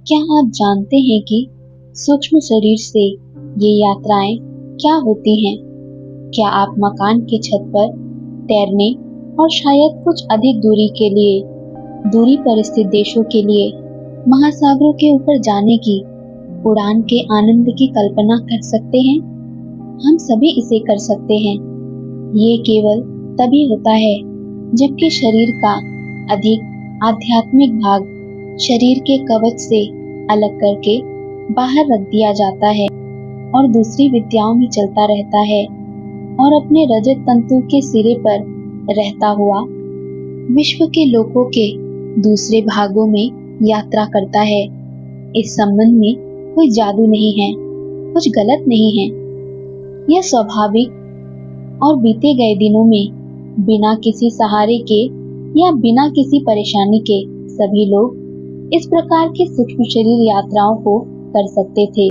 क्या आप जानते हैं कि सूक्ष्म शरीर से ये यात्राएं क्या होती हैं? क्या आप मकान की छत पर तैरने और शायद कुछ अधिक दूरी के लिए, दूरी पर स्थित देशों के लिए महासागरों के ऊपर जाने की उड़ान के आनंद की कल्पना कर सकते हैं? हम सभी इसे कर सकते हैं। ये केवल तभी होता है जबकि शरीर का अधिक आध्यात्मिक भाग शरीर के कवच से अलग करके बाहर रख दिया जाता है और दूसरी विद्याओं में चलता रहता है और अपने रजत तंतु के सिरे पर रहता हुआ विश्व के लोगों के दूसरे भागों में यात्रा करता है। इस संबंध में कोई जादू नहीं है, कुछ गलत नहीं है। यह स्वाभाविक और बीते गए दिनों में बिना किसी सहारे के या बिना किसी परेशानी के सभी लोग इस प्रकार की सूक्ष्म शरीर यात्राओं को कर सकते थे।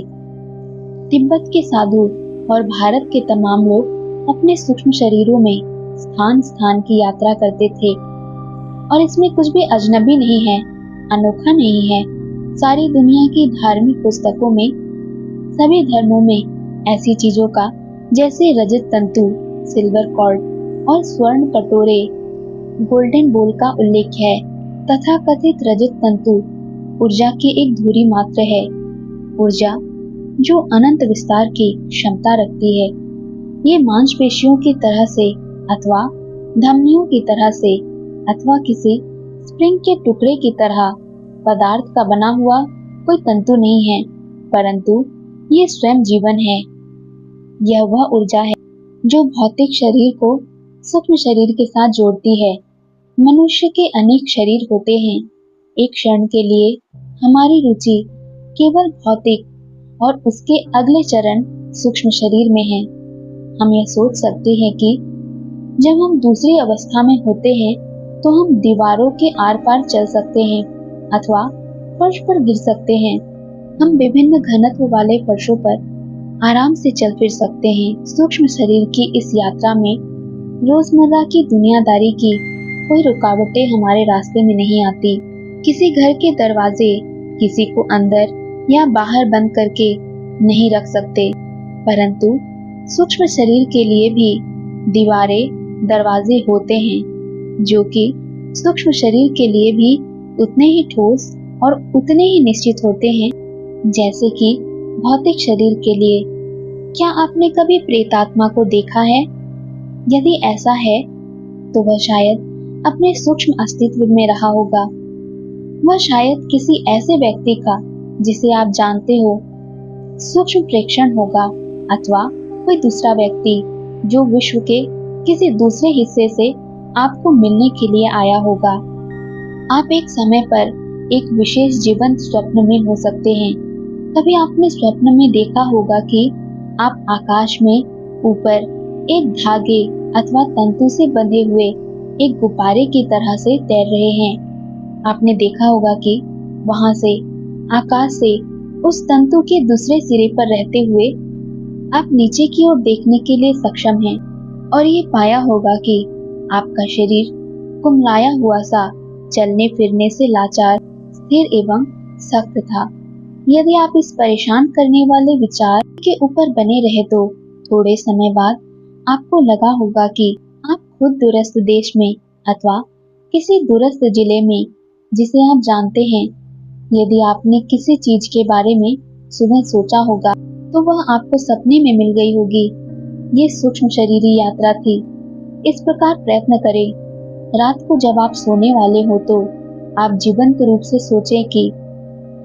तिब्बत के साधु और भारत के तमाम लोग अपने सूक्ष्म शरीरों में स्थान स्थान की यात्रा करते थे और इसमें कुछ भी अजनबी नहीं है, अनोखा नहीं है। सारी दुनिया की धार्मिक पुस्तकों में, सभी धर्मों में ऐसी चीजों का, जैसे रजत तंतु, सिल्वर कॉर्ड और स्वर्ण कटोरे, गोल्डन बोल का उल्लेख है। तथा कथित रजत तंतु ऊर्जा की एक धुरी मात्र है, ऊर्जा जो अनंत विस्तार की क्षमता रखती है। ये मांसपेशियों की तरह से अथवा धमनियों की तरह से अथवा किसी स्प्रिंग के टुकड़े की तरह पदार्थ का बना हुआ कोई तंतु नहीं है, परंतु ये स्वयं जीवन है। यह वह ऊर्जा है जो भौतिक शरीर को सूक्ष्म शरीर के साथ जोड़ती है। मनुष्य के अनेक शरीर होते हैं। एक क्षण के लिए हमारी रुचि केवल भौतिक और उसके अगले चरण सूक्ष्म शरीर में है। हम यह सोच सकते हैं कि जब हम दूसरी अवस्था में होते हैं तो हम दीवारों के आर पार चल सकते हैं अथवा फर्श पर गिर सकते हैं। हम विभिन्न घनत्व वाले फर्शों पर आराम से चल फिर सकते हैं। सूक्ष्म शरीर की इस यात्रा में रोजमर्रा की दुनियादारी की कोई रुकावटें हमारे रास्ते में नहीं आती। किसी घर के दरवाजे किसी को अंदर या बाहर बंद करके नहीं रख सकते, परंतु सूक्ष्म शरीर के लिए भी दीवारें, दरवाजे होते हैं जो कि सूक्ष्म शरीर के लिए भी उतने ही ठोस और उतने ही निश्चित होते हैं जैसे कि भौतिक शरीर के लिए। क्या आपने कभी प्रेतात्मा को देखा है? यदि ऐसा है तो वह शायद अपने सूक्ष्म अस्तित्व में रहा होगा। वह शायद किसी ऐसे व्यक्ति का, जिसे आप जानते हो, सूक्ष्म प्रेक्षण होगा अथवा कोई दूसरा व्यक्ति जो विश्व के किसी दूसरे हिस्से से आपको मिलने के लिए आया होगा। आप एक समय पर एक विशेष जीवंत स्वप्न में हो सकते हैं। कभी आपने स्वप्न में देखा होगा कि आप आकाश में ऊपर एक धागे अथवा तंतु से बंधे हुए एक गुब्बारे की तरह से तैर रहे हैं। आपने देखा होगा कि वहां से, आकाश से, उस तंतु के दूसरे सिरे पर रहते हुए आप नीचे की ओर देखने के लिए सक्षम हैं और ये पाया होगा कि आपका शरीर कुमलाया हुआ सा, चलने फिरने से लाचार, स्थिर एवं सख्त था। यदि आप इस परेशान करने वाले विचार के ऊपर बने रहे तो थोड़े समय बाद आपको लगा होगा कि आप खुद दूरस्थ देश में अथवा किसी दूरस्थ जिले में, जिसे आप जानते हैं, यदि आपने किसी चीज के बारे में सुबह सोचा होगा तो वह आपको सपने में मिल गई होगी। ये सूक्ष्म शरीरी यात्रा थी। इस प्रकार प्रयत्न करें। रात को जब आप सोने वाले हो तो आप जीवंत रूप से सोचें कि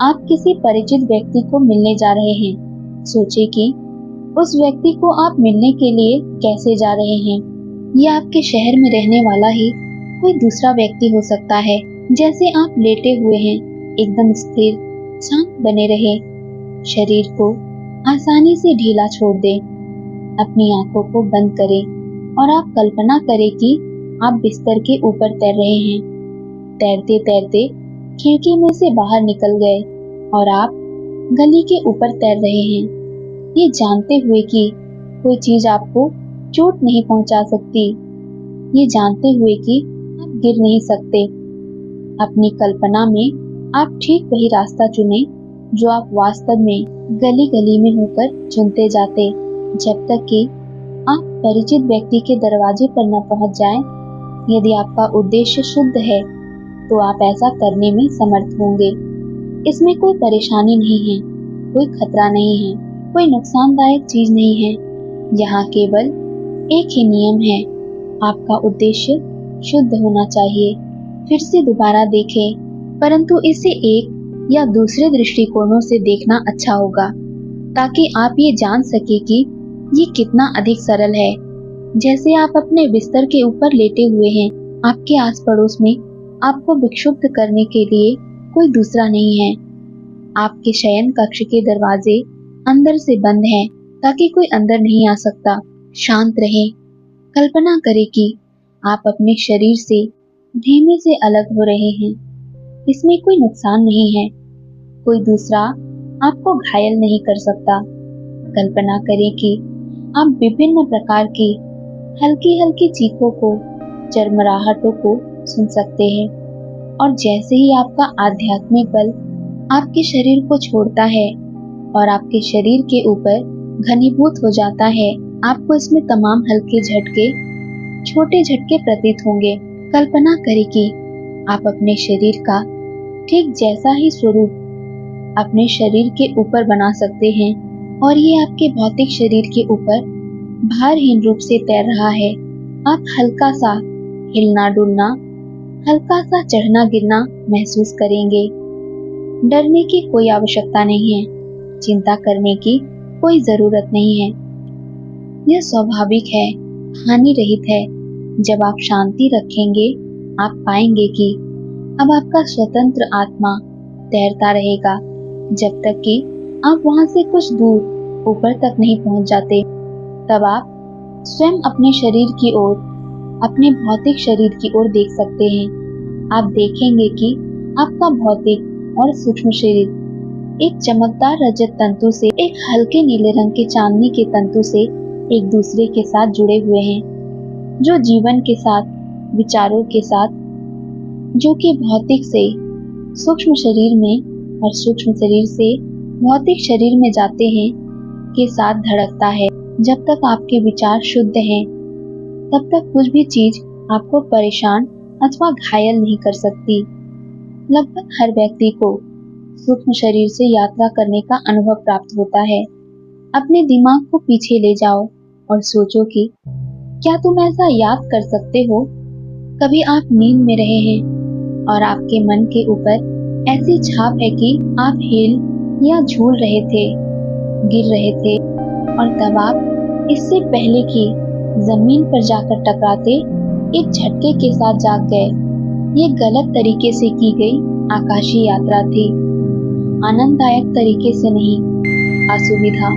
आप किसी परिचित व्यक्ति को मिलने जा रहे हैं। सोचें कि उस व्यक्ति को आप मिलने के लिए कैसे जा रहे हैं। यह आपके शहर में रहने वाला ही कोई दूसरा व्यक्ति हो सकता है। जैसे आप लेटे हुए हैं, एकदम स्थिर, शांत बने रहे, शरीर को आसानी से ढीला छोड़ दें, अपनी आंखों को बंद करें और आप कल्पना करें कि आप बिस्तर के ऊपर तैर रहे हैं। तैरते तैरते खिड़की में से बाहर निकल गए और आप गली के ऊपर तैर रहे हैं, ये जानते हुए कि कोई चीज आपको चोट नहीं पहुंचा सकती, ये जानते हुए कि आप गिर नहीं सकते। अपनी कल्पना में आप ठीक वही रास्ता चुनें जो आप वास्तव में गली गली में होकर चुनते जाते, जब तक कि आप परिचित व्यक्ति के दरवाजे पर न पहुंच जाएं। यदि आपका उद्देश्य शुद्ध है तो आप ऐसा करने में समर्थ होंगे। इसमें कोई परेशानी नहीं है, कोई खतरा नहीं है, कोई नुकसानदायक चीज नहीं है। यहाँ केवल एक ही नियम है, आपका उद्देश्य शुद्ध होना चाहिए। फिर से दोबारा देखें, परंतु इसे एक या दूसरे दृष्टिकोणों से देखना अच्छा होगा, ताकि आप ये जान सके कि ये कितना अधिक सरल है। जैसे आप अपने बिस्तर के ऊपर लेटे हुए हैं, आपके आस पड़ोस में आपको विक्षुब्ध करने के लिए कोई दूसरा नहीं है। आपके शयन कक्ष के दरवाजे अंदर से बंद हैं, ताकि कोई अंदर नहीं आ सकता। शांत रहें। कल्पना करें कि आप अपने शरीर से धीमे से अलग हो रहे हैं। इसमें कोई नुकसान नहीं है, कोई दूसरा आपको घायल नहीं कर सकता। कल्पना करें कि आप विभिन्न प्रकार की हल्की हल्की चीखों को, चरमराहटों को सुन सकते हैं, और जैसे ही आपका आध्यात्मिक बल आपके शरीर को छोड़ता है और आपके शरीर के ऊपर घनीभूत हो जाता है, आपको इसमें तमाम हल्के झटके, छोटे झटके प्रतीत होंगे। कल्पना करें कि आप अपने शरीर का ठीक जैसा ही स्वरूप अपने शरीर के ऊपर बना सकते हैं, और ये आपके भौतिक शरीर के ऊपर भारहीन रूप से तैर रहा है। आप हल्का सा हिलना डुलना, हल्का सा चढ़ना गिरना महसूस करेंगे। डरने की कोई आवश्यकता नहीं है, चिंता करने की कोई जरूरत नहीं है। यह स्वाभाविक है, हानि रहित है। जब आप शांति रखेंगे, आप पाएंगे कि अब आपका स्वतंत्र आत्मा तैरता रहेगा, जब तक कि आप वहां से कुछ दूर ऊपर तक नहीं पहुंच जाते। तब आप स्वयं अपने शरीर की ओर, अपने भौतिक शरीर की ओर देख सकते हैं। आप देखेंगे कि आपका भौतिक और सूक्ष्म शरीर एक चमकदार रजत तंतु से, एक हल्के नीले रंग के चांदनी के तंतु से एक दूसरे के साथ जुड़े हुए हैं, जो जीवन के साथ, विचारों के साथ, जो कि भौतिक से सूक्ष्म शरीर में और सूक्ष्म शरीर से भौतिक शरीर में जाते हैं, के साथ धड़कता है। जब तक आपके विचार शुद्ध हैं, तब तक कुछ भी चीज आपको परेशान अथवा घायल नहीं कर सकती। लगभग हर व्यक्ति को सूक्ष्म शरीर से यात्रा करने का अनुभव प्राप्त होता है। अपने दिमाग को पीछे ले जाओ और सोचो कि क्या तुम ऐसा याद कर सकते हो, कभी आप नींद में रहे हैं और आपके मन के ऊपर ऐसी छाप है कि आप हिल या झूल रहे थे, गिर रहे थे, और तब आप इससे पहले कि जमीन पर जाकर टकराते एक झटके के साथ जाग गए। ये गलत तरीके से की गई आकाशीय यात्रा थी, आनंददायक तरीके से नहीं। असुविधा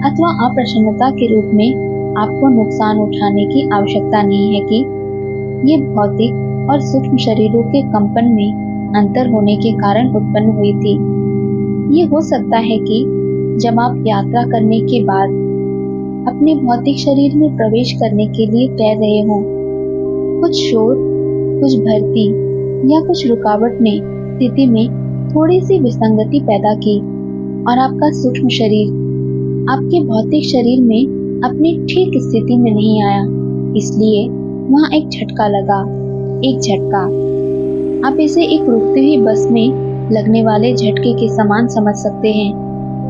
अथवा अप्रसन्नता के रूप में आपको नुकसान उठाने की आवश्यकता नहीं है कि ये भौतिक और सूक्ष्म शरीरों के कंपन में अंतर होने के कारण उत्पन्न हुई थी। ये हो सकता है कि जब आप यात्रा करने के बाद अपने भौतिक शरीर में प्रवेश करने के लिए तैर रहे हों, कुछ शोर, कुछ भर्ती या कुछ रुकावट ने स्थिति में थोड़ी सी विसंगति पैदा की, और आपका सूक्ष्म शरीर आपके भौतिक शरीर में अपनी ठीक स्थिति में नहीं आया। इसलिए वहां एक झटका लगा, एक झटका। आप इसे एक रुकती हुई बस में लगने वाले झटके के समान समझ सकते हैं।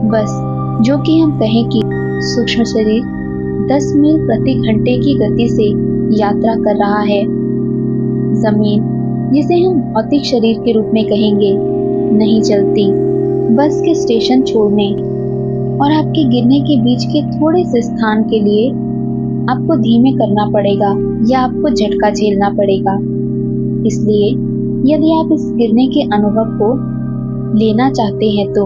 बस जो कि हम कहें कि सूक्ष्म शरीर 10 मील प्रति घंटे की गति से यात्रा कर रहा है। जमीन, जिसे हम भौतिक शरीर के रूप में कहेंगे, नहीं चलती। बस के स्टेशन छोड़ने और आपके गिरने के बीच के थोड़े से स्थान के लिए आपको धीमे करना पड़ेगा या आपको झटका झेलना पड़ेगा। इसलिए यदि आप इस गिरने के अनुभव को लेना चाहते हैं तो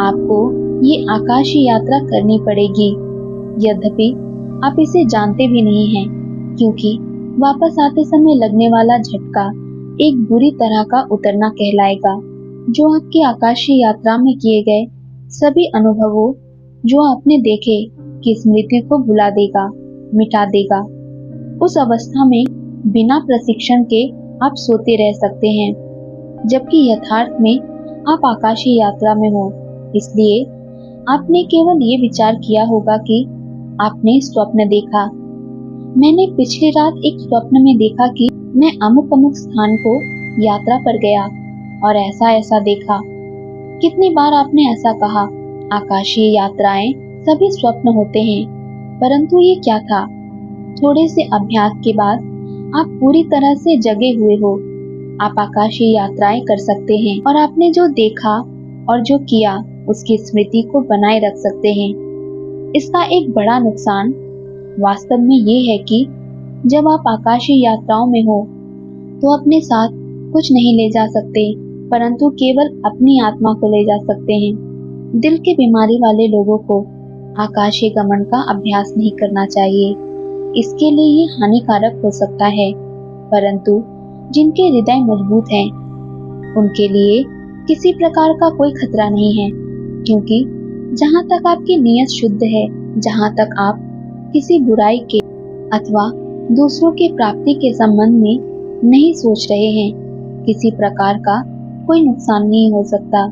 आपको ये आकाशीय यात्रा करनी पड़ेगी। यद्यपि आप इसे जानते भी नहीं हैं, क्योंकि वापस आते समय लगने वाला झटका एक बुरी तरह का उतरना कहलाएगा, जो आपकी आकाशीय यात्रा में किए गए सभी अनुभवों जो आपने देखे की स्मृति को भुला देगा, मिटा देगा। उस अवस्था में बिना प्रशिक्षण के आप सोते रह सकते हैं, जबकि यथार्थ में आप आकाशीय यात्रा में हो, इसलिए आपने केवल ये विचार किया होगा कि आपने स्वप्न देखा। मैंने पिछली रात एक स्वप्न में देखा कि मैं अमुक अमुक स्थान को यात्रा पर गया और ऐसा ऐसा देखा। कितनी बार आपने ऐसा कहा। आकाशीय यात्राएं सभी स्वप्न होते हैं, परंतु ये क्या था? थोड़े से अभ्यास के बाद आप पूरी तरह से जगे हुए हो। आप आकाशीय यात्राएं कर सकते हैं और आपने जो देखा और जो किया उसकी स्मृति को बनाए रख सकते हैं। इसका एक बड़ा नुकसान वास्तव में ये है कि जब आप आकाशीय यात्राओं में हो तो अपने साथ कुछ नहीं ले जा सकते, परंतु केवल अपनी आत्मा को ले जा सकते हैं। दिल की बीमारी वाले लोगों को आकाशीय गमन का अभ्यास नहीं करना चाहिए। इसके लिए ये हानिकारक हो सकता है, परंतु जिनके हृदय मजबूत हैं उनके लिए किसी प्रकार का कोई खतरा नहीं है, क्योंकि जहाँ तक आपकी नीयत शुद्ध है, जहाँ तक आप किसी बुराई के अथवा दूसरों की प्राप्ति के संबंध में नहीं सोच रहे हैं, किसी प्रकार का कोई नुकसान नहीं हो सकता।